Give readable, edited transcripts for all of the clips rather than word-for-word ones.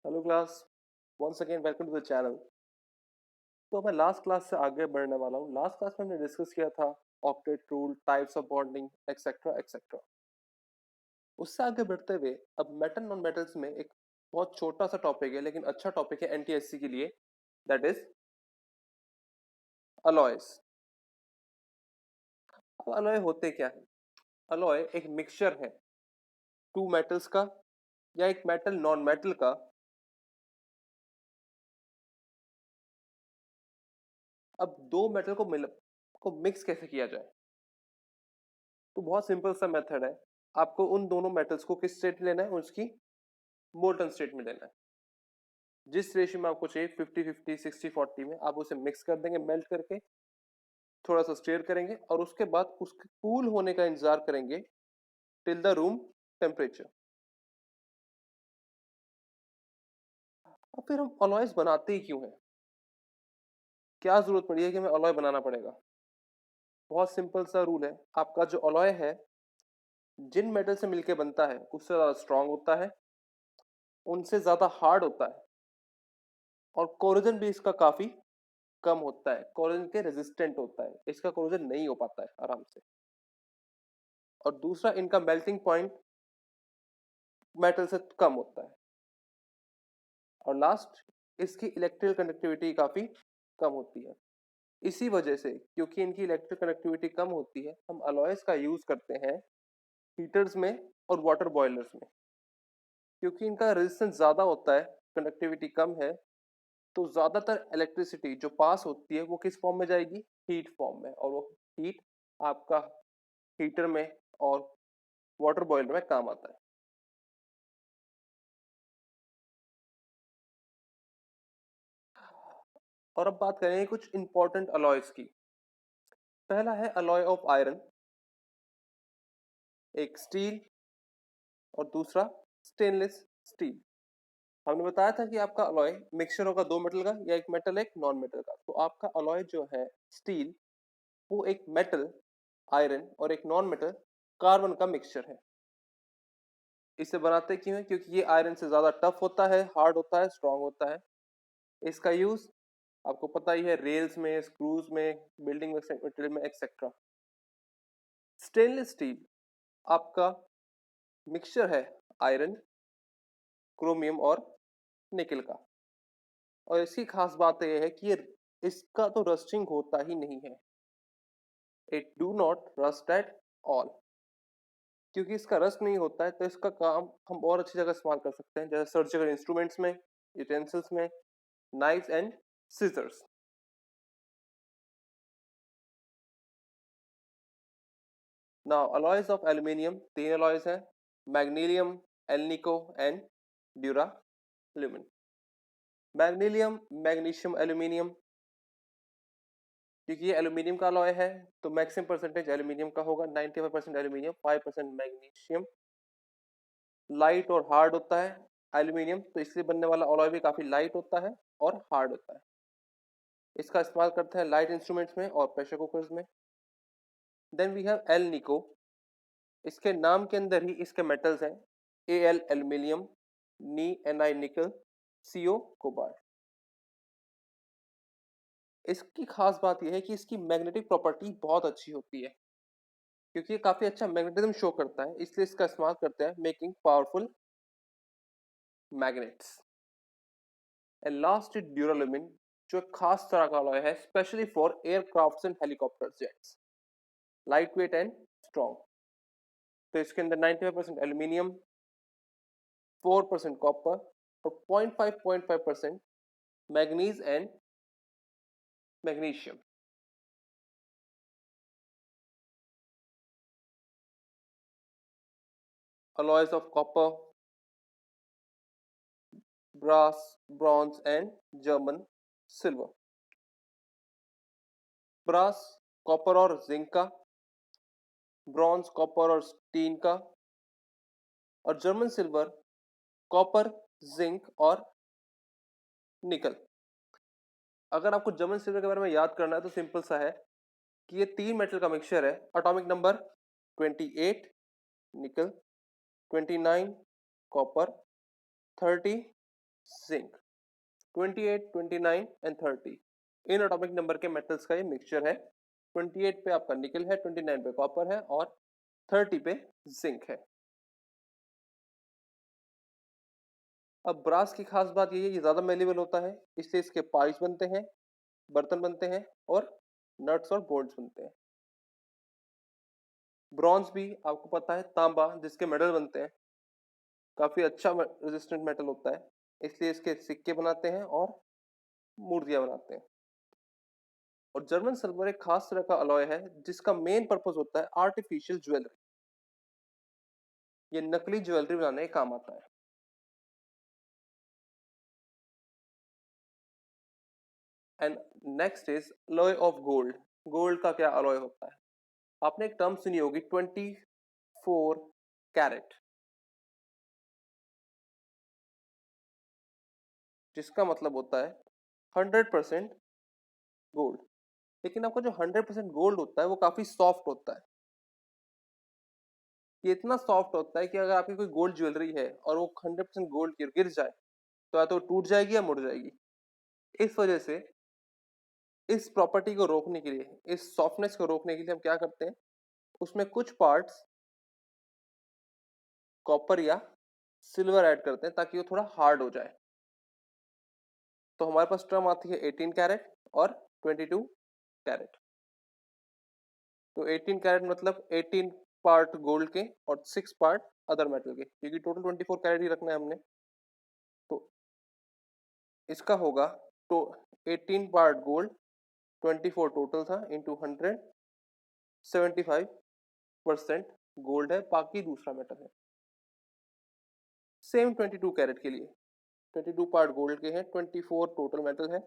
Hello class. Once again welcome to the channel. तो मैं last class से आगे बढ़ने वाला हूँ। लास्ट क्लास में हमने डिस्कस किया था octet rule, types of bonding, etcetera etcetera. उससे आगे बढ़ते हुए अब मेटल नॉन मेटल्स में एक बहुत छोटा सा टॉपिक है लेकिन अच्छा टॉपिक है एनटीएससी के लिए, दैट इज अलॉयज। अब अलॉय होते क्या है? अलॉय एक मिक्सचर है टू मेटल्स का या एक मेटल नॉन मेटल का। अब दो मेटल को मिक्स कैसे किया जाए? तो बहुत सिंपल सा मेथड है। आपको उन दोनों मेटल्स को किस स्टेट में लेना है? उसकी मोल्टन स्टेट में लेना है। जिस रेशियो में आपको चाहिए 50-50, 60-40 में आप उसे मिक्स कर देंगे मेल्ट करके, थोड़ा सा स्टेयर करेंगे और उसके बाद उसके कूल होने का इंतजार करेंगे टिल द रूम टेम्परेचर। और फिर हम अलॉयज बनाते ही क्यों हैं? क्या जरूरत पड़ी है कि हमें अलॉय बनाना पड़ेगा? बहुत सिंपल सा रूल है। आपका जो अलॉय है जिन मेटल से मिलके बनता है उससे ज्यादा स्ट्रांग होता है, उनसे ज्यादा हार्ड होता है और कोरोजन भी इसका काफी कम होता है, कोरोजन के रेजिस्टेंट होता है, इसका कोरोजन नहीं हो पाता है आराम से। और दूसरा, इनका मेल्टिंग पॉइंट मेटल से कम होता है। और लास्ट, इसकी इलेक्ट्रिकल कंडक्टिविटी काफी कम होती है। इसी वजह से, क्योंकि इनकी इलेक्ट्रिकल कंडक्टिविटी कम होती है, हम अलॉयज का यूज करते हैं हीटर्स में और वाटर बॉयलर्स में। क्योंकि इनका रेजिस्टेंस ज्यादा होता है, कंडक्टिविटी कम है, तो ज्यादातर इलेक्ट्रिसिटी जो पास होती है वो किस फॉर्म में जाएगी? हीट फॉर्म में। और वो हीट आपका हीटर में और वाटर बॉयलर में काम आता है। और अब बात करेंगे कुछ इंपॉर्टेंट अलॉयज की। पहला है अलॉय ऑफ आयरन, एक स्टील और दूसरा स्टेनलेस स्टील। हमने बताया था कि आपका अलॉय मिक्सचर होगा दो मेटल का, या एक मेटल एक नॉन मेटल का। तो आपका अलॉय जो है स्टील, वो एक मेटल आयरन और एक नॉन मेटल कार्बन का मिक्सचर है। इसे बनाते क्यों है? क्योंकि ये आयरन से ज्यादा टफ होता है, हार्ड होता है, स्ट्रांग होता है। इसका यूज आपको पता ही है, रेल्स में, स्क्रूज में, बिल्डिंग मटेरियल में, एक्सेट्रा। स्टेनलेस स्टील आपका मिक्सचर है आयरन, क्रोमियम और निकल का। और इसकी खास बात यह है कि ये इसका तो रस्टिंग होता ही नहीं है। It do not rust at all. क्योंकि इसका रस्ट नहीं होता है तो इसका काम हम और अच्छी जगह इस्तेमाल कर सकते हैं, जैसे सर्जिकल इंस्ट्रूमेंट्स में, यूटेंसिल्स में, knives and scissors. Now alloys of aluminium, तीन अलॉयज हैं: magnalium, alnico and duralumin. Magnalium, magnesium, aluminium. क्योंकि ये एल्यूमिनियम का अलॉय है तो मैक्सिमम परसेंटेज एल्यूमिनियम का होगा, 95% एल्यूमिनियम, 5% मैग्नीशियम। लाइट और हार्ड होता है एल्यूमिनियम, तो इसलिए बनने वाला अलॉय भी काफी लाइट होता है और हार्ड होता है। इसका इस्तेमाल करते हैं लाइट इंस्ट्रूमेंट्स में और प्रेशर कुकर्स में। Then we have alnico. इसके नाम के अंदर ही इसके मेटल्स हैं: A L aluminium, Ni N I nickel, C O cobalt. इसकी खास बात यह है कि इसकी मैग्नेटिक प्रॉपर्टी बहुत अच्छी होती है, क्योंकि ये काफी अच्छा मैग्नेटिज्म शो करता है, इसलिए इसका इस्तेमाल करते हैं making powerful magnets. And last is duralumin, जो एक खास तरह का अलॉय है specially for aircrafts and helicopter jets, light weight and strong. तो इसके अंदर 95% एल्यूमिनियम, 4% कॉपर और 0.5% manganese and magnesium. Alloys of copper, brass, bronze and German silver. Brass copper और जिंक का, ब्रॉन्ज कॉपर और टीन का, और जर्मन सिल्वर कॉपर, जिंक और निकल। अगर आपको जर्मन सिल्वर के बारे में याद करना है तो सिंपल सा है कि ये तीन मेटल का मिक्सचर है। Atomic number 28 nickel, 29 copper, 30 zinc. 28, 29 and 30 in atomic number के मेटल्स का ये मिक्सचर है। 28 पे आपका निकल है, 29 पे कॉपर है और 30 पे जिंक है। अब ब्रास की खास बात ये है, ये ज्यादा मेलेबल होता है, इसलिए इसके पाइल्स बनते हैं, बर्तन बनते हैं और नट्स और बोल्ट्स बनते हैं। ब्रॉन्ज भी आपको पता है, तांबा जिसके मेडल बनते हैं, काफी अच्छा रेजिस्टेंट मेटल होता है, इसलिए इसके सिक्के बनाते हैं और मूर्तियां बनाते हैं। और जर्मन सिल्वर एक खास तरह का अलॉय है जिसका मेन पर्पस होता है आर्टिफिशियल ज्वेलरी। ये नकली ज्वेलरी बनाने के काम आता है। And next is alloy of gold. Gold का क्या अलॉय होता है? आपने एक टर्म सुनी होगी 24 कैरेट, जिसका मतलब होता है 100% गोल्ड। लेकिन आपका जो 100% गोल्ड होता है वो काफी सॉफ्ट होता है। ये इतना सॉफ्ट होता है कि अगर आपकी कोई गोल्ड ज्वेलरी है और वो 100% गोल्ड गिर जाए तो या तो टूट जाएगी या मुड़ जाएगी। इस वजह से इस प्रॉपर्टी को रोकने के लिए, इस सॉफ्टनेस को रोकने के लिए हम क्या करते हैं, उसमें कुछ पार्ट्स कॉपर या सिल्वर ऐड करते हैं ताकि वो थोड़ा हार्ड हो जाए। तो हमारे पास टर्म आती है 18 कैरेट और 22 कैरेट। तो 18 कैरेट मतलब 18 पार्ट गोल्ड के और 6 पार्ट अदर मेटल के, क्योंकि टोटल 24 कैरेट ही रखना है हमने। तो इसका होगा तो 18 पार्ट गोल्ड, 24 टोटल था इंटू 100, 75% गोल्ड है, बाकी दूसरा मेटल है। सेम 22 कैरेट के लिए 22 पार्ट गोल्ड के हैं, 24 टोटल मेटल है,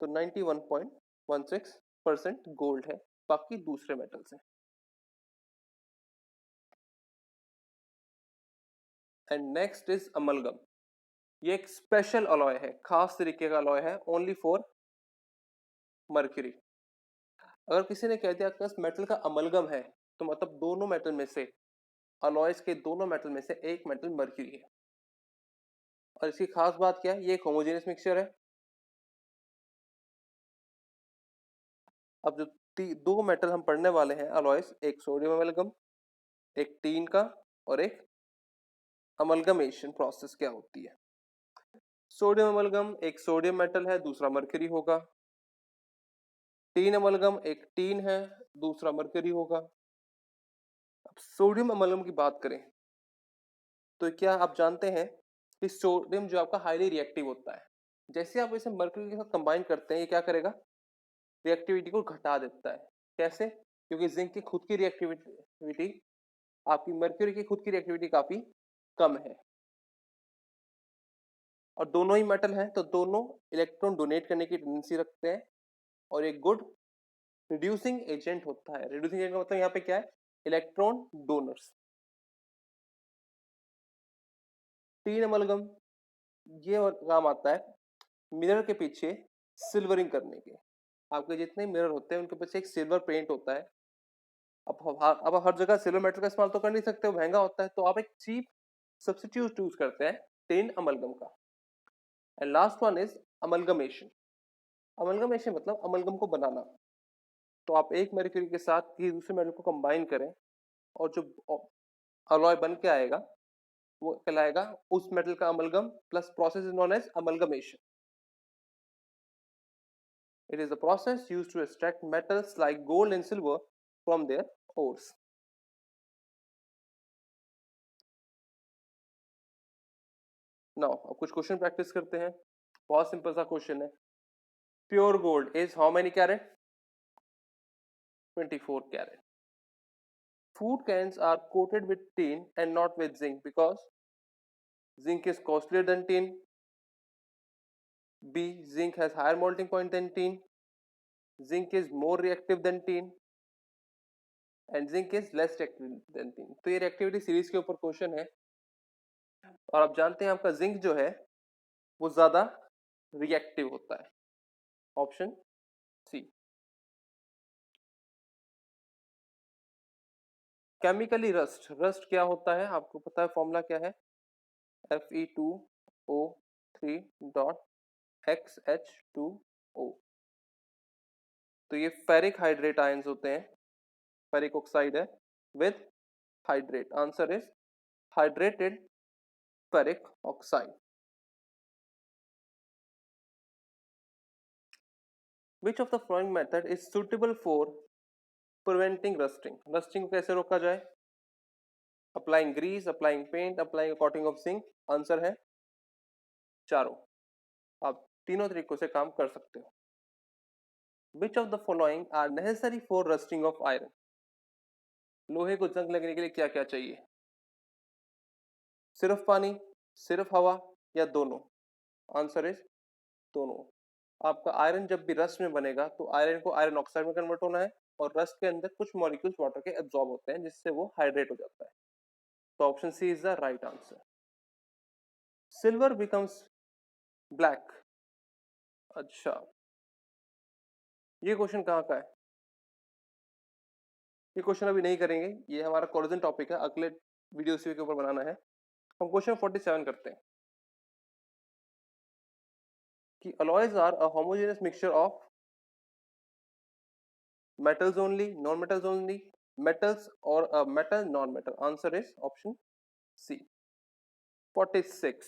तो 91.16% गोल्ड है, बाकी दूसरे मेटल्स हैं। And next is amalgam. ये एक स्पेशल अलॉय है, खास तरीके का अलॉय है, ओनली फॉर मर्क्यूरी। अगर किसी ने कह दिया कि इस मेटल का अमलगम है, तो मतलब दोनों मेटल में से, अलॉयज के दोनों मेटल में से एक मेटल मर्क्यूरी है। और इसकी खास बात क्या है, ये एक होमोजेनियस मिक्सचर है। अब जो दो मेटल हम पढ़ने वाले हैं अलॉयज, एक सोडियम अमलगम, एक टीन का, और एक अमलगमेशन प्रोसेस क्या होती है। सोडियम अमलगम एक सोडियम मेटल है, दूसरा मरकरी होगा। टीन अमलगम एक टीन है, दूसरा मरकरी होगा। अब सोडियम अमलगम की बात करें तो क्या आप जानते हैं कि सोडियम जो आपका हाईली रिएक्टिव होता है, जैसे आप इसे मरकरी के साथ कंबाइन करते हैं, ये क्या करेगा, रिएक्टिविटी को घटा देता है। कैसे? क्योंकि जिंक की खुद की रिएक्टिविटी, आपकी मरकरी की खुद की रिएक्टिविटी काफी कम है, और दोनों ही मेटल हैं तो दोनों इलेक्ट्रॉन डोनेट करने की टेंडेंसी रखते हैं, और एक गुड रिड्यूसिंग एजेंट होता है। रिड्यूसिंग एजेंट का मतलब यहाँ पे क्या है, इलेक्ट्रॉन डोनर्स। तीन अमलगम ये काम आता है मिरर के पीछे सिल्वरिंग करने के। आपके जितने मिरर होते हैं उनके पीछे एक सिल्वर पेंट होता है। अब हर जगह सिल्वर मेटल का इस्तेमाल तो कर नहीं सकते, वो महंगा होता है, तो आप एक चीप सब्स्टिट्यूट यूज करते हैं टेन अमलगम का। And last one is amalgamation. Amalgamation मतलब अमलगम को बनाना। तो आप एक मरकरी के साथ किसी दूसरे मेटल को कंबाइन करें और जो अलॉय बन के आएगा वो कहलाएगा उस मेटल का amalgam, plus process is known as amalgamation. It is a process used to extract metals like gold and silver from their ores. Now, अब कुछ क्वेश्चन प्रैक्टिस करते हैं। बहुत सिंपल सा क्वेश्चन है। Pure gold is how many carat? 24 carat. Food cans are coated with tin and not with zinc because zinc is costlier than tin. B. Zinc has higher melting point than tin. Zinc is more reactive than tin. And zinc is less reactive than tin. तो ये reactivity series के ऊपर question है, और आप जानते हैं आपका जिंक जो है वो ज्यादा रिएक्टिव होता है। Option C. Chemically rust, rust क्या होता है आपको पता है, फॉर्मूला क्या है? Fe2O3 dot XH2O। तो ये फेरिक हाइड्रेट आयंस होते हैं, फेरिक ऑक्साइड है with hydrate. Answer is hydrated ferric oxide. Which of the following method is suitable for preventing rusting? Rusting को कैसे रोका जाए? Applying grease, applying paint, applying coating of zinc. Answer है चारों। आप तीनों तरीकों से काम कर सकते हो। Which of the following are necessary for rusting of iron? लोहे को जंग लगने के लिए क्या क्या चाहिए? सिर्फ पानी, सिर्फ हवा या दोनों? आंसर इज दोनों। आपका आयरन जब भी रस्ट में बनेगा तो आयरन को आयरन ऑक्साइड में कन्वर्ट होना है और रस्ट के अंदर कुछ मॉलिक्यूल्स वाटर के एब्जॉर्ब होते हैं जिससे वो हाइड्रेट हो जाता है। तो option C is the right answer. Silver becomes black. अच्छा, ये क्वेश्चन कहाँ का है? ये क्वेश्चन अभी नहीं करेंगे, ये हमारा कोरिजन टॉपिक है, अगले वीडियो के ऊपर बनाना है। हम क्वेश्चन 47 करते हैं कि alloys are a homogeneous mixture of metals only, non-metals only, metals or a metal non-metal. Answer is option C. 46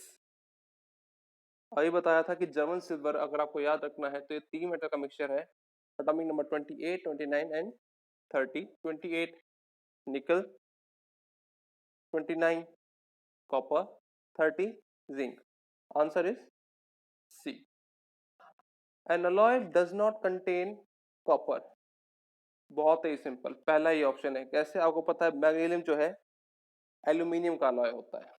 अभी बताया था कि जर्मन सिल्वर अगर आपको याद रखना है तो ये तीन मेटल का मिक्सचर है। Atomic number 28, 29 and 30। 28 nickel, 29 copper, 30 zinc. Answer is C. An alloy does not contain copper। बहुत ही सिंपल, पहला ही ऑप्शन है। कैसे? आपको पता है मैग्नीशियम जो है एल्यूमिनियम का अलॉय होता है।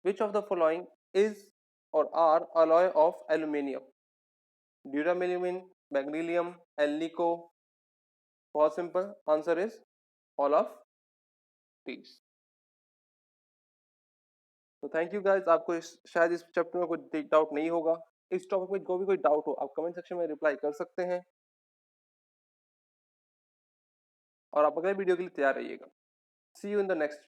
Which of the following is or are alloy of aluminium? Duralumin, magnesium, alnico. बहुत simple, answer is all of these. तो थैंक यू गाइस। आपको शायद इस चैप्टर में कोई डाउट नहीं होगा। इस टॉपिक में कोई डाउट हो आप कमेंट सेक्शन में रिप्लाई कर सकते हैं और आप अगले वीडियो के लिए तैयार रहिएगा। सी यू इन द नेक्स्ट